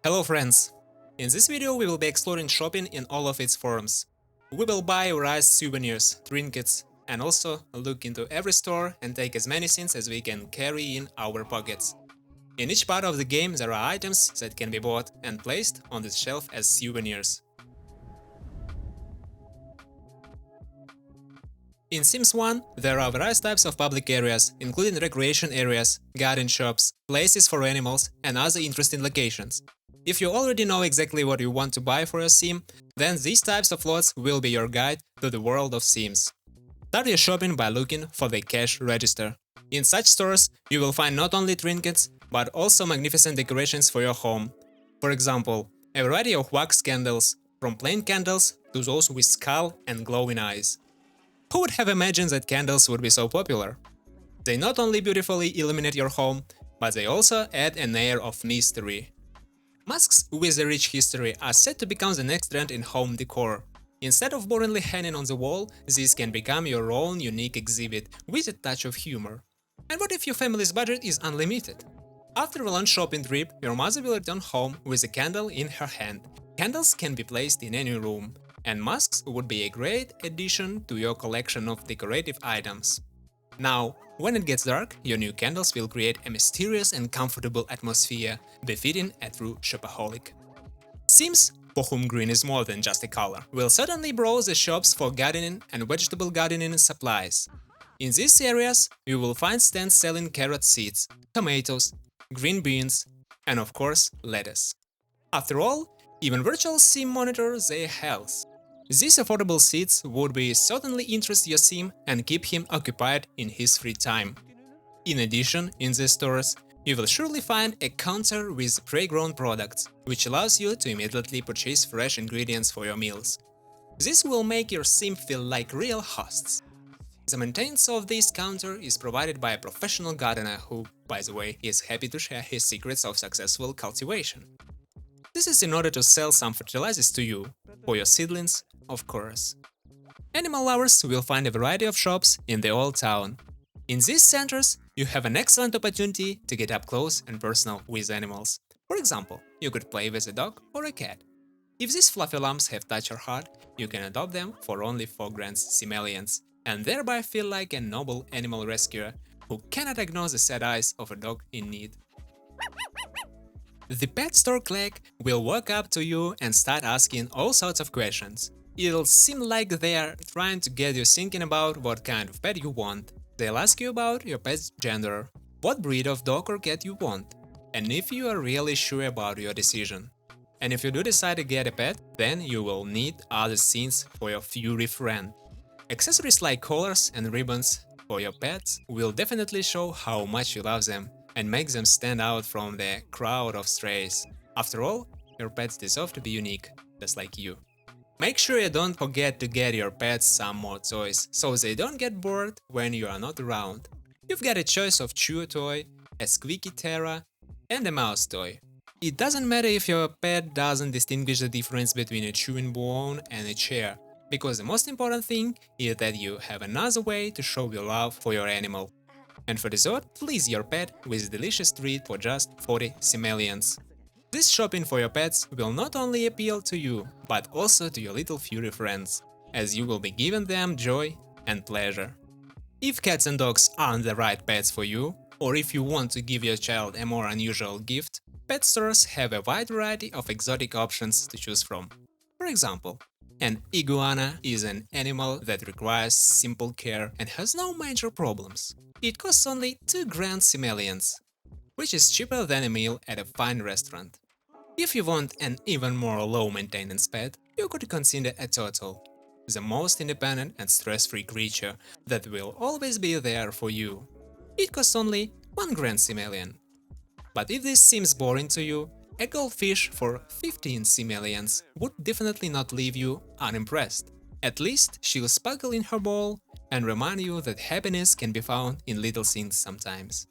Hello friends! In this video we will be exploring shopping in all of its forms. We will buy or buy souvenirs, trinkets, and also look into every store and take as many things as we can carry in our pockets. In each part of the game there are items that can be bought and placed on the shelf as souvenirs. In Sims 1, there are various types of public areas, including recreation areas, garden shops, places for animals, and other interesting locations. If you already know exactly what you want to buy for your sim, then these types of lots will be your guide to the world of Sims. Start your shopping by looking for the cash register. In such stores, you will find not only trinkets, but also magnificent decorations for your home. For example, a variety of wax candles, from plain candles to those with skull and glowing eyes. Who would have imagined that candles would be so popular? They not only beautifully illuminate your home, but they also add an air of mystery. Masks with a rich history are said to become the next trend in home decor. Instead of boringly hanging on the wall, these can become your own unique exhibit with a touch of humor. And what if your family's budget is unlimited? After a lunch shopping trip, your mother will return home with a candle in her hand. Candles can be placed in any room, and masks would be a great addition to your collection of decorative items. Now, when it gets dark, your new candles will create a mysterious and comfortable atmosphere, befitting a true shopaholic. Sims, for whom green is more than just a color, will certainly browse the shops for gardening and vegetable gardening supplies. In these areas, you will find stands selling carrot seeds, tomatoes, green beans, and of course, lettuce. After all, even virtual sim monitor their health. These affordable seeds would be certainly interest your sim and keep him occupied in his free time. In addition, in the stores, you will surely find a counter with pre-grown products, which allows you to immediately purchase fresh ingredients for your meals. This will make your sim feel like real hosts. The maintenance of this counter is provided by a professional gardener who, by the way, is happy to share his secrets of successful cultivation. This is in order to sell some fertilizers to you, for your seedlings, of course. Animal lovers will find a variety of shops in the old town. In these centers, you have an excellent opportunity to get up close and personal with animals. For example, you could play with a dog or a cat. If these fluffy lumps have touched your heart, you can adopt them for only 4 grand simoleons, and thereby feel like a noble animal rescuer who cannot ignore the sad eyes of a dog in need. The pet store clerk will walk up to you and start asking all sorts of questions. It'll seem like they're trying to get you thinking about what kind of pet you want. They'll ask you about your pet's gender, what breed of dog or cat you want, and if you are really sure about your decision. And if you do decide to get a pet, then you will need other things for your furry friend. Accessories like collars and ribbons for your pets will definitely show how much you love them and make them stand out from the crowd of strays. After all, your pets deserve to be unique, just like you. Make sure you don't forget to get your pets some more toys, so they don't get bored when you are not around. You've got a choice of chew toy, a squeaky terra, and a mouse toy. It doesn't matter if your pet doesn't distinguish the difference between a chewing bone and a chair, because the most important thing is that you have another way to show your love for your animal. And for dessert, please your pet with a delicious treat for just 40 simoleons. This shopping for your pets will not only appeal to you, but also to your little furry friends, as you will be giving them joy and pleasure. If cats and dogs aren't the right pets for you, or if you want to give your child a more unusual gift, pet stores have a wide variety of exotic options to choose from. For example, an iguana is an animal that requires simple care and has no major problems. It costs only 2 grand simoleons, which is cheaper than a meal at a fine restaurant. If you want an even more low-maintenance pet, you could consider a turtle, the most independent and stress-free creature that will always be there for you. It costs only 1 grand simoleon. But if this seems boring to you, a goldfish for 15 simoleons would definitely not leave you unimpressed. At least she'll sparkle in her bowl and remind you that happiness can be found in little things sometimes.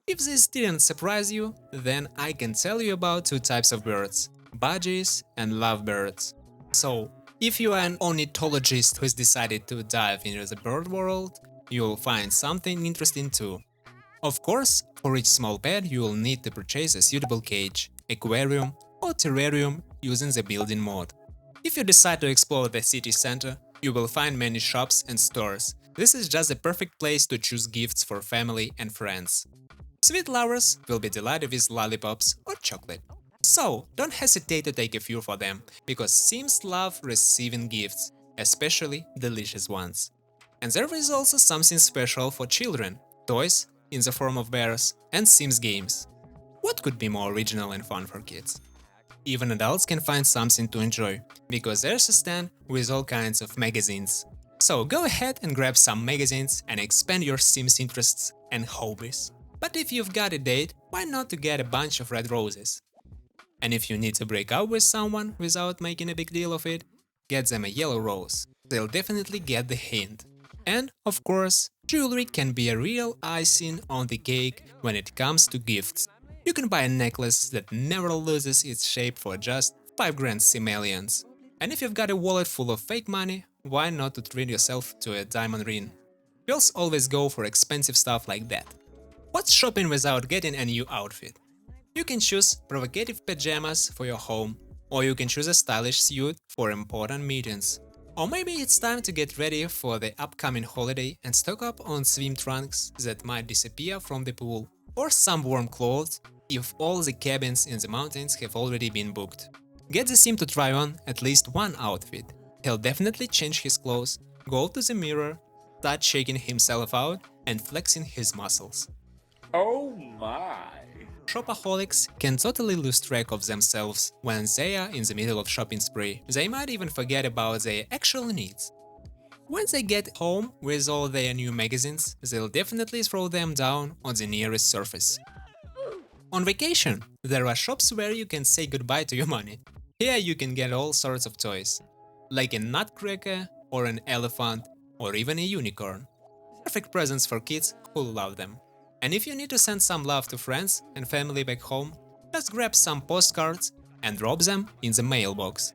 If this didn't surprise you, then I can tell you about 2 types of birds, budgies and lovebirds. So, if you are an ornithologist who's decided to dive into the bird world, you'll find something interesting too. Of course, for each small pet you will need to purchase a suitable cage, aquarium, or or terrarium using the building mode. If you decide to explore the city center, you will find many shops and stores. This is just the perfect place to choose gifts for family and friends. Sweet lovers will be delighted with lollipops or chocolate. So, don't hesitate to take a few for them, because Sims love receiving gifts, especially delicious ones. And there is also something special for children: toys in the form of bears and Sims games. What could be more original and fun for kids? Even adults can find something to enjoy, because there's a stand with all kinds of magazines. So go ahead and grab some magazines and expand your Sims interests and hobbies. But if you've got a date, why not to get a bunch of red roses? And if you need to break up with someone without making a big deal of it, get them a yellow rose. They'll definitely get the hint. And, of course, jewelry can be a real icing on the cake when it comes to gifts. You can buy a necklace that never loses its shape for just 5 grand simoleons. And if you've got a wallet full of fake money, why not to treat yourself to a diamond ring? Girls always go for expensive stuff like that. What's shopping without getting a new outfit? You can choose provocative pajamas for your home, or you can choose a stylish suit for important meetings. Or maybe it's time to get ready for the upcoming holiday and stock up on swim trunks that might disappear from the pool, or some warm clothes if all the cabins in the mountains have already been booked. Get the sim to try on at least one outfit. He'll definitely change his clothes, go to the mirror, start shaking himself out and flexing his muscles. Oh my! Shopaholics can totally lose track of themselves when they are in the middle of shopping spree. They might even forget about their actual needs. When they get home with all their new magazines, they'll definitely throw them down on the nearest surface. On vacation, there are shops where you can say goodbye to your money. Here you can get all sorts of toys, like a nutcracker or an elephant or even a unicorn. Perfect presents for kids who love them. And if you need to send some love to friends and family back home, just grab some postcards and drop them in the mailbox.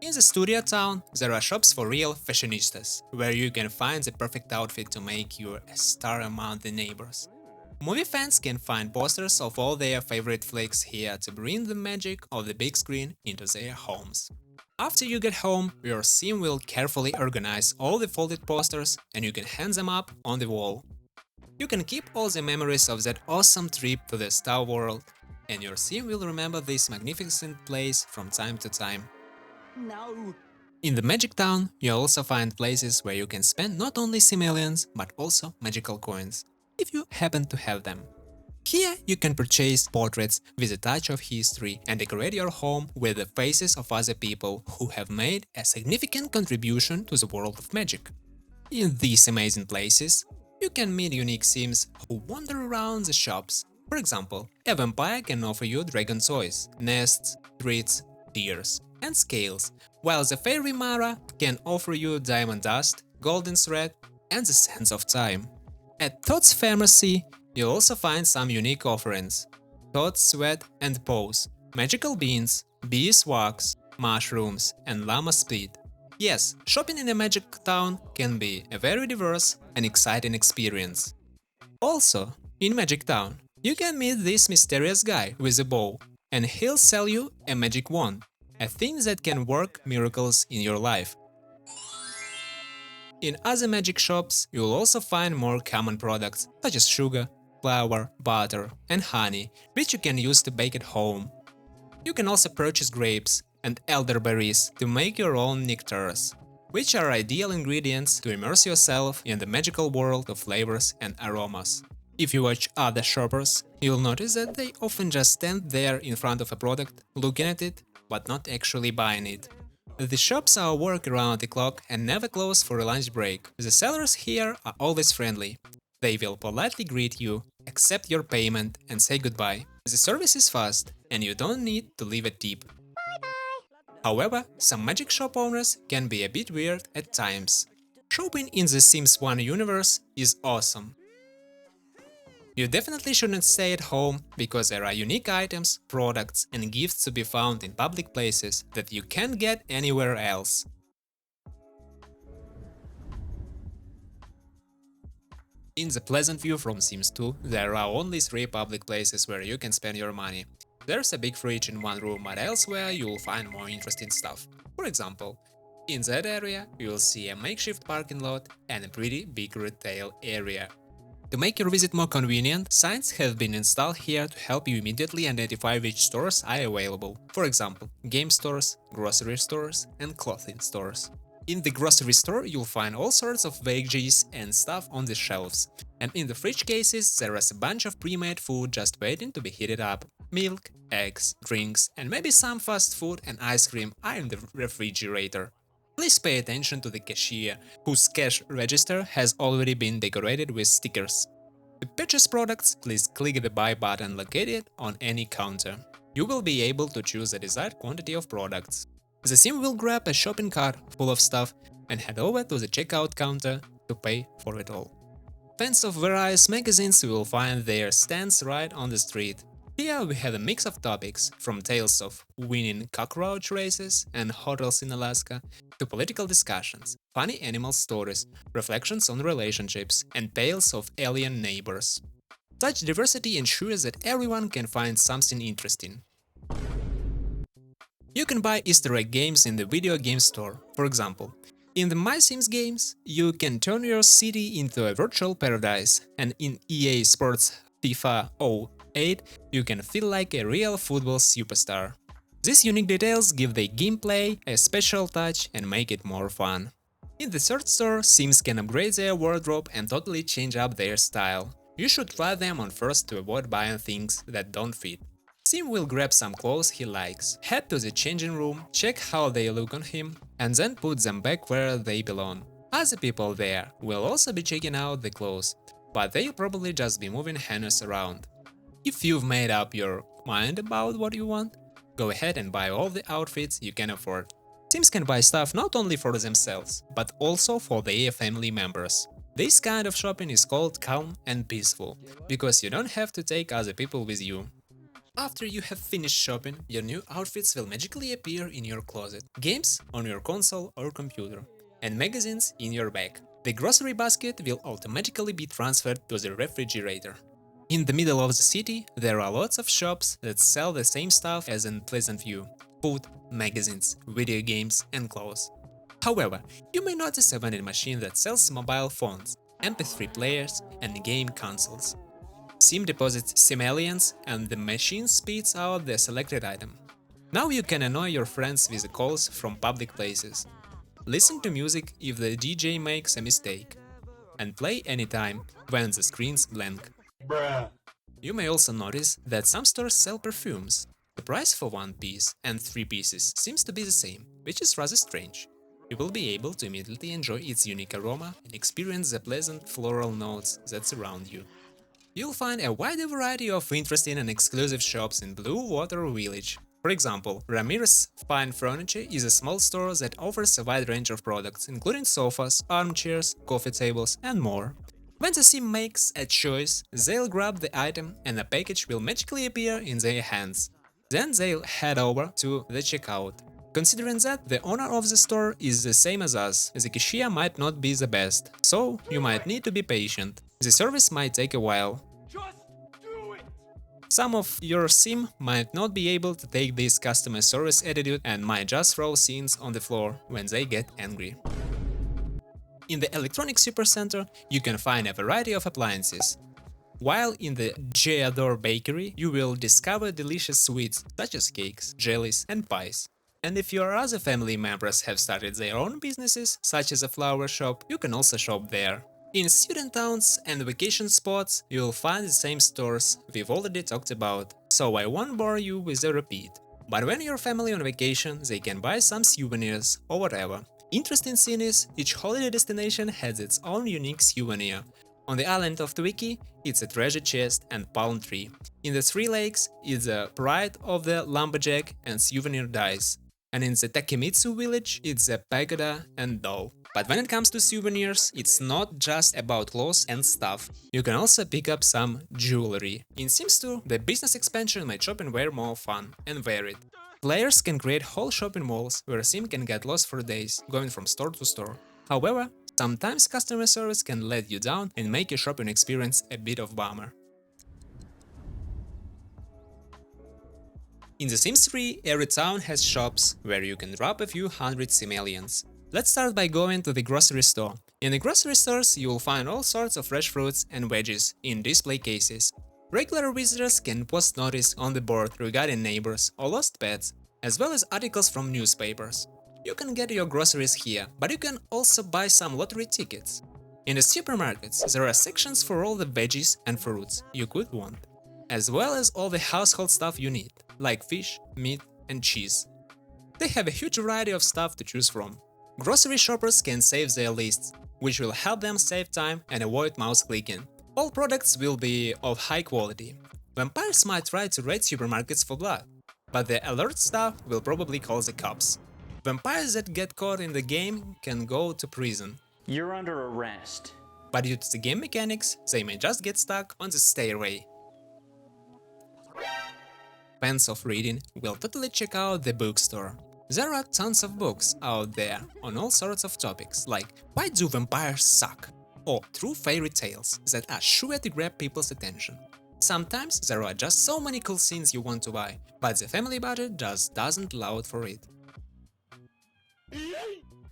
In the studio town, there are shops for real fashionistas, where you can find the perfect outfit to make you a star among the neighbors. Movie fans can find posters of all their favorite flicks here to bring the magic of the big screen into their homes. After you get home, your sim will carefully organize all the folded posters and you can hang them up on the wall. You can keep all the memories of that awesome trip to the Star World, and your sim will remember this magnificent place from time to time. No! In the Magic Town, you'll also find places where you can spend not only simoleons, but also magical coins, if you happen to have them. Here you can purchase portraits with a touch of history and decorate your home with the faces of other people who have made a significant contribution to the world of magic. In these amazing places, you can meet unique sims who wander around the shops. For example, a vampire can offer you dragon toys, nests, treats, tears, and scales, while the fairy Mara can offer you diamond dust, golden thread, and the sands of time. At Todd's Pharmacy, you'll also find some unique offerings: Todd's Sweat and Pose, magical beans, beeswax, mushrooms, and llama split. Yes, shopping in a magic town can be a very diverse and exciting experience. Also, in Magic Town, you can meet this mysterious guy with a bow, and he'll sell you a magic wand, a thing that can work miracles in your life. In other magic shops, you'll also find more common products such as sugar, flour, butter, and honey, which you can use to bake at home. You can also purchase grapes and elderberries to make your own nectars, which are ideal ingredients to immerse yourself in the magical world of flavors and aromas. If you watch other shoppers, you'll notice that they often just stand there in front of a product, looking at it, but not actually buying it. The shops are work around the clock and never close for a lunch break. The sellers here are always friendly. They will politely greet you, accept your payment, and say goodbye. The service is fast, and you don't need to leave a tip. However, some magic shop owners can be a bit weird at times. Shopping in the Sims 1 universe is awesome. You definitely shouldn't stay at home, because there are unique items, products, and gifts to be found in public places that you can't get anywhere else. In the Pleasant View from Sims 2, there are only 3 public places where you can spend your money. There's a big fridge in one room, but elsewhere you'll find more interesting stuff. For example, in that area you'll see a makeshift parking lot and a pretty big retail area. To make your visit more convenient, signs have been installed here to help you immediately identify which stores are available. For example, game stores, grocery stores, and clothing stores. In the grocery store you'll find all sorts of veggies and stuff on the shelves. And in the fridge cases there is a bunch of pre-made food just waiting to be heated up. Milk, eggs, drinks, and maybe some fast food and ice cream are in the refrigerator. Please pay attention to the cashier, whose cash register has already been decorated with stickers. To purchase products, please click the buy button located on any counter. You will be able to choose the desired quantity of products. The sim will grab a shopping cart full of stuff and head over to the checkout counter to pay for it all. Fans of various magazines will find their stands right on the street. Here we have a mix of topics, from tales of winning cockroach races and hotels in Alaska, to political discussions, funny animal stories, reflections on relationships, and tales of alien neighbors. Such diversity ensures that everyone can find something interesting. You can buy Easter egg games in the video game store. For example, in the My Sims games, you can turn your city into a virtual paradise, and in EA Sports FIFA 08, you can feel like a real football superstar. These unique details give the gameplay a special touch and make it more fun. In the third store, Sims can upgrade their wardrobe and totally change up their style. You should try them on first to avoid buying things that don't fit. Sim will grab some clothes he likes, head to the changing room, check how they look on him, and then put them back where they belong. Other people there will also be checking out the clothes, but they'll probably just be moving hangers around. If you've made up your mind about what you want, go ahead and buy all the outfits you can afford. Sims can buy stuff not only for themselves, but also for their family members. This kind of shopping is called calm and peaceful, because you don't have to take other people with you. After you have finished shopping, your new outfits will magically appear in your closet, games on your console or computer, and magazines in your bag. The grocery basket will automatically be transferred to the refrigerator. In the middle of the city, there are lots of shops that sell the same stuff as in Pleasant View: food, magazines, video games, and clothes. However, you may notice a vending machine that sells mobile phones, MP3 players, and game consoles. Sim deposits simoleons and the machine spits out the selected item. Now you can annoy your friends with calls from public places. Listen to music if the DJ makes a mistake, and play anytime when the screens blank. Bruh. You may also notice that some stores sell perfumes. The price for one piece and 3 pieces seems to be the same, which is rather strange. You will be able to immediately enjoy its unique aroma and experience the pleasant floral notes that surround you. You'll find a wide variety of interesting and exclusive shops in Blue Water Village. For example, Ramirez Fine Furniture is a small store that offers a wide range of products, including sofas, armchairs, coffee tables, and more. When the sim makes a choice, they'll grab the item and a package will magically appear in their hands. Then they'll head over to the checkout. Considering that the owner of the store is the same as us, the cashier might not be the best, so you might need to be patient. The service might take a while. Just do it. Some of your sim might not be able to take this customer service attitude and might just throw things on the floor when they get angry. In the Electronic Supercenter, you can find a variety of appliances. While in the Geador Bakery, you will discover delicious sweets such as cakes, jellies, and pies. And if your other family members have started their own businesses, such as a flower shop, you can also shop there. In student towns and vacation spots, you will find the same stores we've already talked about, so I won't bore you with a repeat. But when you're family on vacation, they can buy some souvenirs or whatever. Interesting thing is, each holiday destination has its own unique souvenir. On the island of Twiki, it's a treasure chest and palm tree. In the Three Lakes, it's the pride of the lumberjack and souvenir dice. And in the Takemitsu village, it's a pagoda and doll. But when it comes to souvenirs, it's not just about clothes and stuff. You can also pick up some jewelry. In Sims 2, the business expansion made shopping way more fun and varied. Players can create whole shopping malls where a sim can get lost for days, going from store to store. However, sometimes customer service can let you down and make your shopping experience a bit of bummer. In The Sims 3, every town has shops where you can drop a few hundred simoleons. Let's start by going to the grocery store. In the grocery stores, you will find all sorts of fresh fruits and veggies in display cases. Regular visitors can post notice on the board regarding neighbors or lost pets, as well as articles from newspapers. You can get your groceries here, but you can also buy some lottery tickets. In the supermarkets, there are sections for all the veggies and fruits you could want, as well as all the household stuff you need, like fish, meat, and cheese. They have a huge variety of stuff to choose from. Grocery shoppers can save their lists, which will help them save time and avoid mouse clicking. All products will be of high quality. Vampires might try to raid supermarkets for blood, but the alert staff will probably call the cops. Vampires that get caught in the game can go to prison. You're under arrest. But due to the game mechanics, they may just get stuck on the stairway. Fans of reading will totally check out the bookstore. There are tons of books out there on all sorts of topics, like why do vampires suck? Or true fairy tales that are sure to grab people's attention. Sometimes there are just so many cool scenes you want to buy, but the family budget just doesn't allow for it.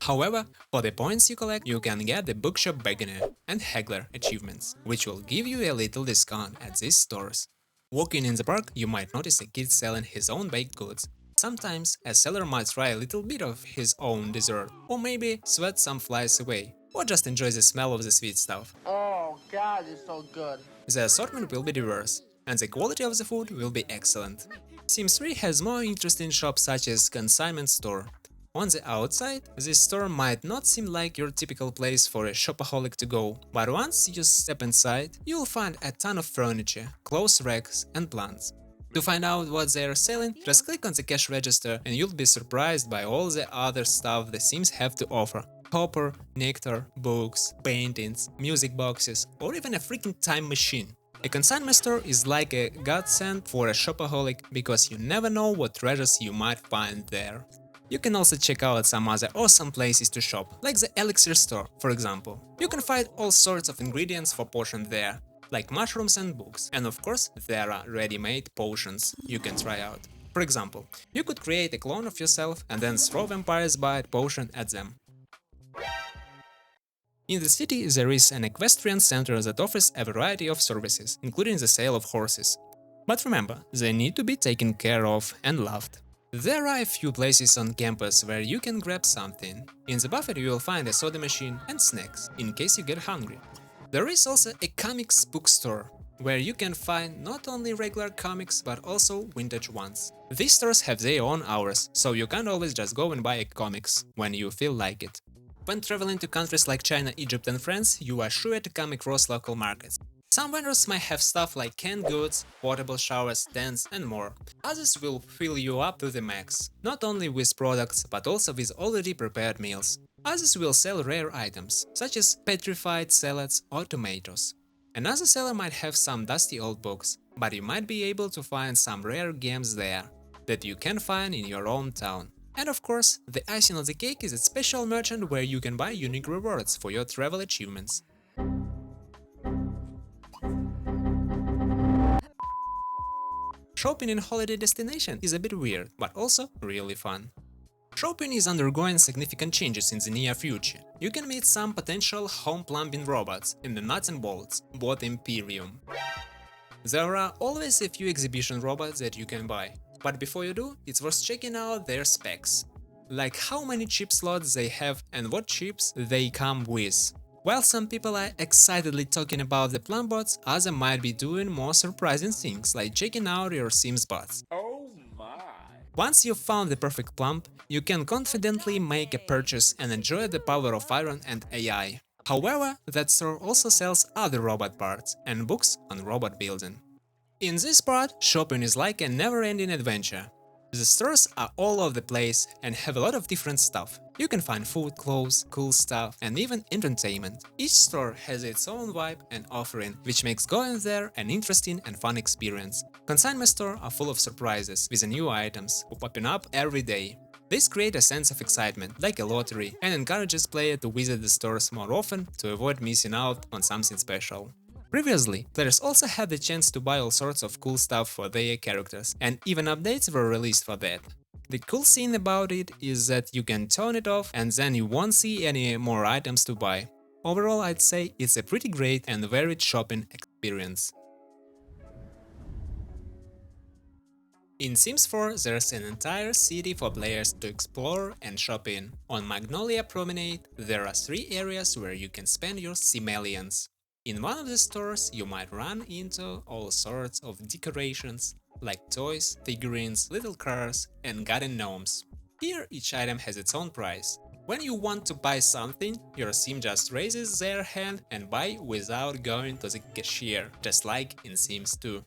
However, for the points you collect, you can get the Bookshop Beginner and Haggler achievements, which will give you a little discount at these stores. Walking in the park, you might notice a kid selling his own baked goods. Sometimes a seller might try a little bit of his own dessert, or maybe sweat some flies away, or just enjoy the smell of the sweet stuff. Oh God, it's so good. The assortment will be diverse, and the quality of the food will be excellent. Sims 3 has more interesting shops such as consignment store. On the outside, this store might not seem like your typical place for a shopaholic to go, but once you step inside, you'll find a ton of furniture, clothes racks, and plants. To find out what they are selling, just click on the cash register and you'll be surprised by all the other stuff the Sims have to offer. Copper, nectar, books, paintings, music boxes, or even a freaking time machine. A consignment store is like a godsend for a shopaholic because you never know what treasures you might find there. You can also check out some other awesome places to shop, like the Elixir store, for example. You can find all sorts of ingredients for potions there, like mushrooms and books, and of course there are ready-made potions you can try out. For example, you could create a clone of yourself and then throw Vampire's Bite potion at them. In the city there is an equestrian center that offers a variety of services, including the sale of horses. But remember, they need to be taken care of and loved. There are a few places on campus where you can grab something. In the buffet you will find a soda machine and snacks, in case you get hungry. There is also a comics bookstore, where you can find not only regular comics but also vintage ones. These stores have their own hours, so you can't always just go and buy a comics when you feel like it. When traveling to countries like China, Egypt and France, you are sure to come across local markets. Some vendors might have stuff like canned goods, portable showers, tents and more. Others will fill you up to the max, not only with products but also with already prepared meals. Others will sell rare items, such as petrified salads or tomatoes. Another seller might have some dusty old books, but you might be able to find some rare games there that you can find in your own town. And of course, the icing on the cake is a special merchant where you can buy unique rewards for your travel achievements. Shopping in holiday destination is a bit weird, but also really fun. Shopping is undergoing significant changes in the near future. You can meet some potential home plumbing robots in the Nuts and Bolts, Bot Imperium. There are always a few exhibition robots that you can buy, but before you do, it's worth checking out their specs. Like how many chip slots they have and what chips they come with. While some people are excitedly talking about the plumb bots, others might be doing more surprising things like checking out your Sims bots. Oh my. Once you've found the perfect plumb, you can confidently make a purchase and enjoy the power of Iron and AI. However, that store also sells other robot parts and books on robot building. In this part, shopping is like a never-ending adventure. The stores are all over the place and have a lot of different stuff. You can find food, clothes, cool stuff and even entertainment. Each store has its own vibe and offering, which makes going there an interesting and fun experience. Consignment stores are full of surprises, with new items popping up every day. This creates a sense of excitement, like a lottery, and encourages players to visit the stores more often to avoid missing out on something special. Previously, players also had the chance to buy all sorts of cool stuff for their characters, and even updates were released for that. The cool thing about it is that you can turn it off and then you won't see any more items to buy. Overall, I'd say it's a pretty great and varied shopping experience. In Sims 4, there's an entire city for players to explore and shop in. On Magnolia Promenade, there are 3 areas where you can spend your simoleons. In one of the stores, you might run into all sorts of decorations, like toys, figurines, little cars, and garden gnomes. Here, each item has its own price. When you want to buy something, your sim just raises their hand and buy without going to the cashier, just like in Sims 2.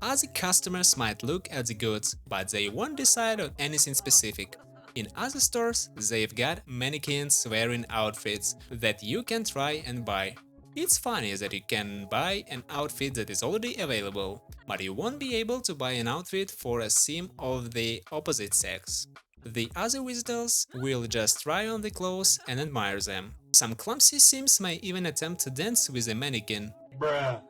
Other customers might look at the goods, but they won't decide on anything specific. In other stores, they've got mannequins wearing outfits that you can try and buy. It's funny that you can buy an outfit that is already available, but you won't be able to buy an outfit for a sim of the opposite sex. The other visitors will just try on the clothes and admire them. Some clumsy sims may even attempt to dance with a mannequin. Bruh.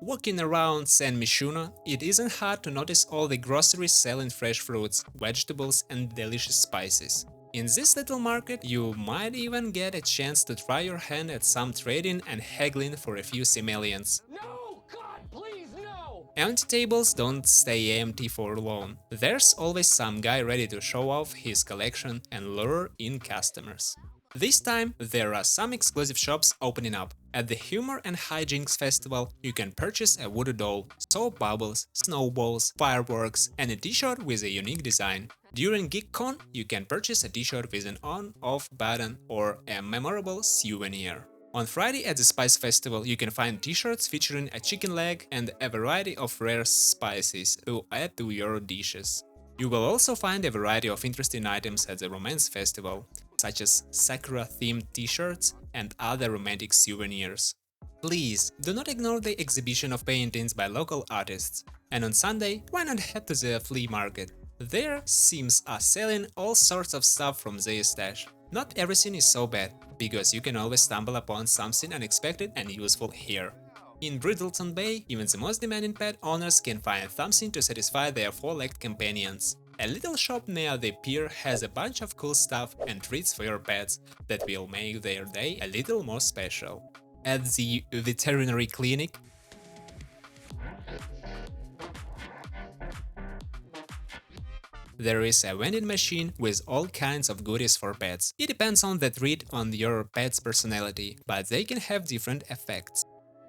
Walking around San Mishuno, it isn't hard to notice all the groceries selling fresh fruits, vegetables and delicious spices. In this little market, you might even get a chance to try your hand at some trading and haggling for a few simoleons. No! God, please, no! Empty tables don't stay empty for long. There's always some guy ready to show off his collection and lure in customers. This time, there are some exclusive shops opening up. At the Humor and Hijinks Festival, you can purchase a voodoo doll, soap bubbles, snowballs, fireworks, and a t-shirt with a unique design. During GeekCon, you can purchase a t-shirt with an on-off button or a memorable souvenir. On Friday at the Spice Festival, you can find t-shirts featuring a chicken leg and a variety of rare spices to add to your dishes. You will also find a variety of interesting items at the Romance Festival, such as Sakura-themed t-shirts and other romantic souvenirs. Please, do not ignore the exhibition of paintings by local artists. And on Sunday, why not head to the flea market? There, Sims are selling all sorts of stuff from their stash. Not everything is so bad, because you can always stumble upon something unexpected and useful here. In Bridleton Bay, even the most demanding pet owners can find something to satisfy their 4-legged companions. A little shop near the pier has a bunch of cool stuff and treats for your pets that will make their day a little more special. At the veterinary clinic, there is a vending machine with all kinds of goodies for pets. It depends on the treat on your pet's personality, but they can have different effects.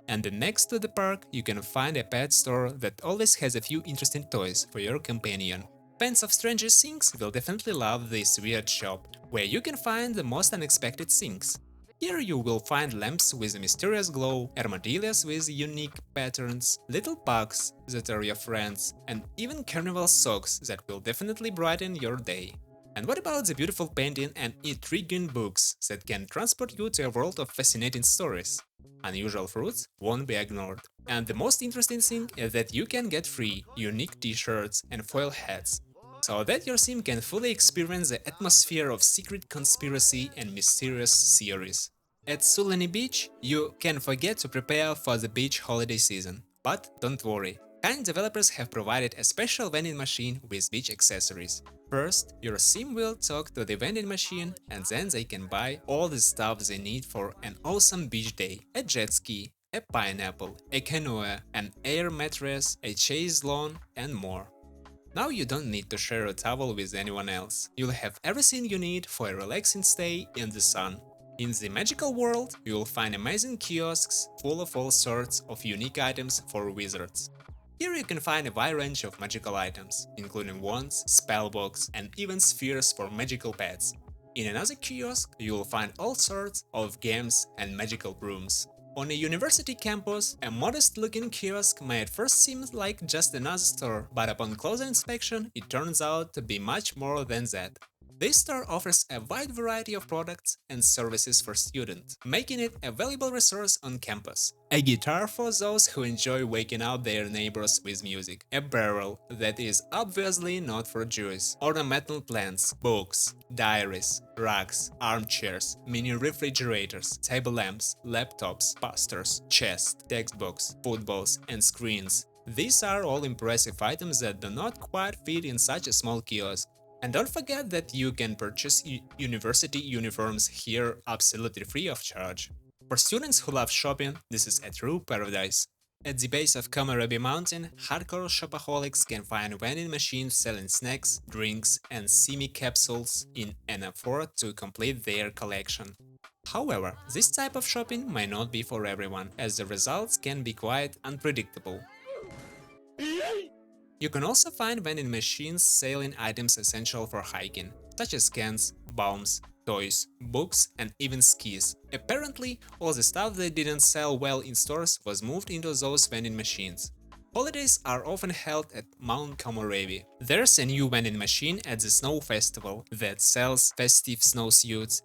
And next to the park, you can find a pet store that always has a few interesting toys for your companion. Fans of Stranger Things will definitely love this weird shop, where you can find the most unexpected things. Here you will find lamps with a mysterious glow, armadillos with unique patterns, little bugs that are your friends, and even carnival socks that will definitely brighten your day. And what about the beautiful painting and intriguing books that can transport you to a world of fascinating stories? Unusual fruits won't be ignored. And the most interesting thing is that you can get free, unique t-shirts and foil hats, so that your sim can fully experience the atmosphere of secret conspiracy and mysterious theories. At Sulani Beach, you can forget to prepare for the beach holiday season. But don't worry, kind developers have provided a special vending machine with beach accessories. First, your sim will talk to the vending machine, and then they can buy all the stuff they need for an awesome beach day: a jet ski, a pineapple, a canoe, an air mattress, a chaise lawn, and more. Now you don't need to share a towel with anyone else. You'll have everything you need for a relaxing stay in the sun. In the magical world, you will find amazing kiosks full of all sorts of unique items for wizards. Here you can find a wide range of magical items, including wands, spellbooks, and even spheres for magical pets. In another kiosk, you will find all sorts of games and magical brooms. On a university campus, a modest-looking kiosk may at first seem like just another store, but upon closer inspection, it turns out to be much more than that. This store offers a wide variety of products and services for students, making it a valuable resource on campus. A guitar for those who enjoy waking up their neighbors with music, a barrel that is obviously not for Jews, ornamental plants, books, diaries, rugs, armchairs, mini refrigerators, table lamps, laptops, posters, chests, textbooks, footballs, and screens. These are all impressive items that do not quite fit in such a small kiosk. And don't forget that you can purchase university uniforms here absolutely free of charge. For students who love shopping, this is a true paradise. At the base of Komorebi Mountain, hardcore shopaholics can find vending machines selling snacks, drinks, and simi capsules in an effort to complete their collection. However, this type of shopping may not be for everyone, as the results can be quite unpredictable. You can also find vending machines selling items essential for hiking, such as cans, balms, toys, books, and even skis. Apparently, all the stuff that didn't sell well in stores was moved into those vending machines. Holidays are often held at Mount Komorebi. There's a new vending machine at the Snow Festival that sells festive snowsuits.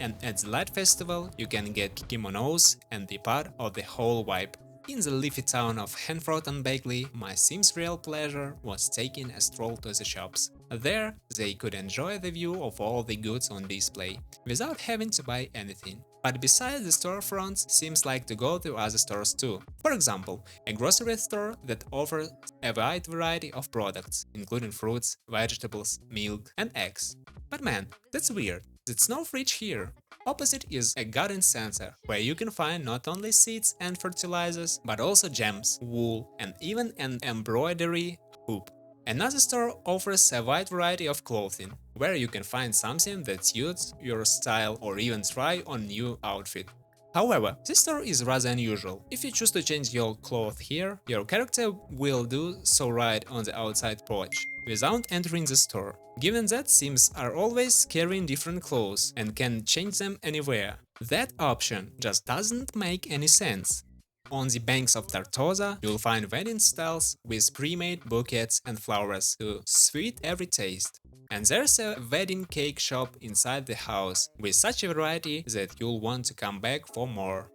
And at the Light Festival, you can get kimonos and be part of the whole vibe. In the leafy town of Hanford and Bagley, my Sim's real pleasure was taking a stroll to the shops. There, they could enjoy the view of all the goods on display, without having to buy anything. But besides the storefronts, Sims like to go to other stores too. For example, a grocery store that offers a wide variety of products, including fruits, vegetables, milk, and eggs. But man, that's weird. There's no fridge here. Opposite is a garden center, where you can find not only seeds and fertilizers, but also gems, wool, and even an embroidery hoop. Another store offers a wide variety of clothing, where you can find something that suits your style or even try on new outfit. However, this store is rather unusual. If you choose to change your clothes here, your character will do so right on the outside porch, without entering the store. Given that Sims are always carrying different clothes and can change them anywhere, that option just doesn't make any sense. On the banks of Tartosa, you'll find wedding stalls with pre-made bouquets and flowers to suit every taste. And there's a wedding cake shop inside the house, with such a variety that you'll want to come back for more.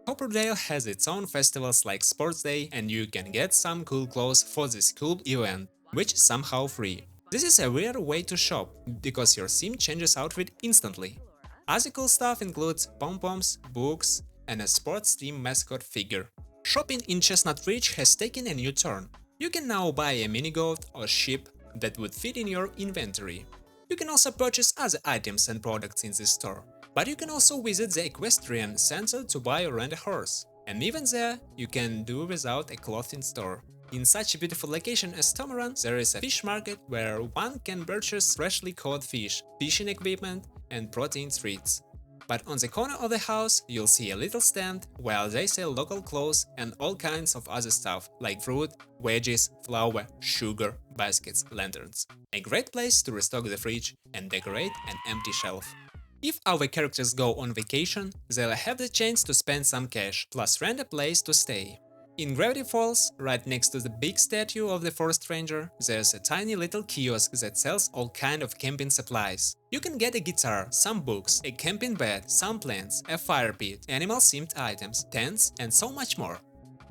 Copperdale has its own festivals like Sports Day, and you can get some cool clothes for this cool event, which is somehow free. This is a weird way to shop, because your sim changes outfit instantly. Other cool stuff includes pom-poms, books, and a sports team mascot figure. Shopping in Chestnut Ridge has taken a new turn. You can now buy a mini-goat or sheep that would fit in your inventory. You can also purchase other items and products in this store, but you can also visit the equestrian center to buy or rent a horse. And even there, you can do without a clothing store. In such a beautiful location as Tomaran, there is a fish market where one can purchase freshly caught fish, fishing equipment, and protein treats. But on the corner of the house, you'll see a little stand where they sell local clothes and all kinds of other stuff, like fruit, veggies, flour, sugar, baskets, lanterns. A great place to restock the fridge and decorate an empty shelf. If our characters go on vacation, they'll have the chance to spend some cash, plus rent a place to stay. In Gravity Falls, right next to the big statue of the Forest Ranger, there's a tiny little kiosk that sells all kind of camping supplies. You can get a guitar, some books, a camping bed, some plants, a fire pit, animal-themed items, tents, and so much more.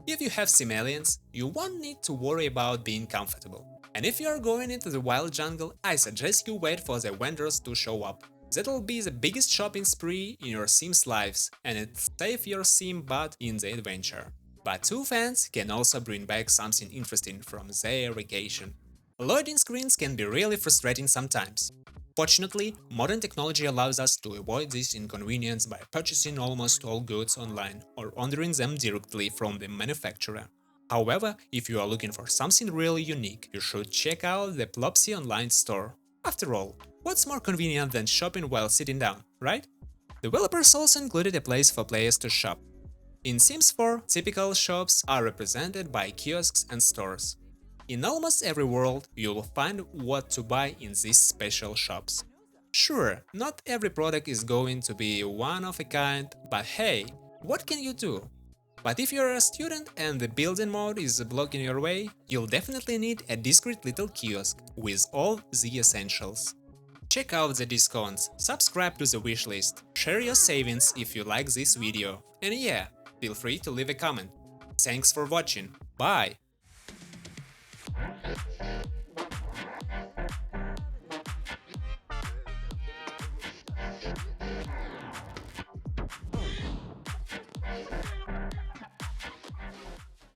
If you have sim aliens, you won't need to worry about being comfortable. And if you are going into the wild jungle, I suggest you wait for the vendors to show up. That'll be the biggest shopping spree in your sim's lives, and it'll save your sim butt in the adventure. But two fans can also bring back something interesting from their vacation. Loading screens can be really frustrating sometimes. Fortunately, modern technology allows us to avoid this inconvenience by purchasing almost all goods online or ordering them directly from the manufacturer. However, if you are looking for something really unique, you should check out the Plopsy online store. After all, what's more convenient than shopping while sitting down, right? Developers also included a place for players to shop. In Sims 4, typical shops are represented by kiosks and stores. In almost every world, you'll find what to buy in these special shops. Sure, not every product is going to be one of a kind, but hey, what can you do? But if you're a student and the building mode is blocking your way, you'll definitely need a discreet little kiosk with all the essentials. check out the discounts, subscribe to the wishlist, share your savings if you like this video, and yeah, feel free to leave a comment. Thanks for watching, bye!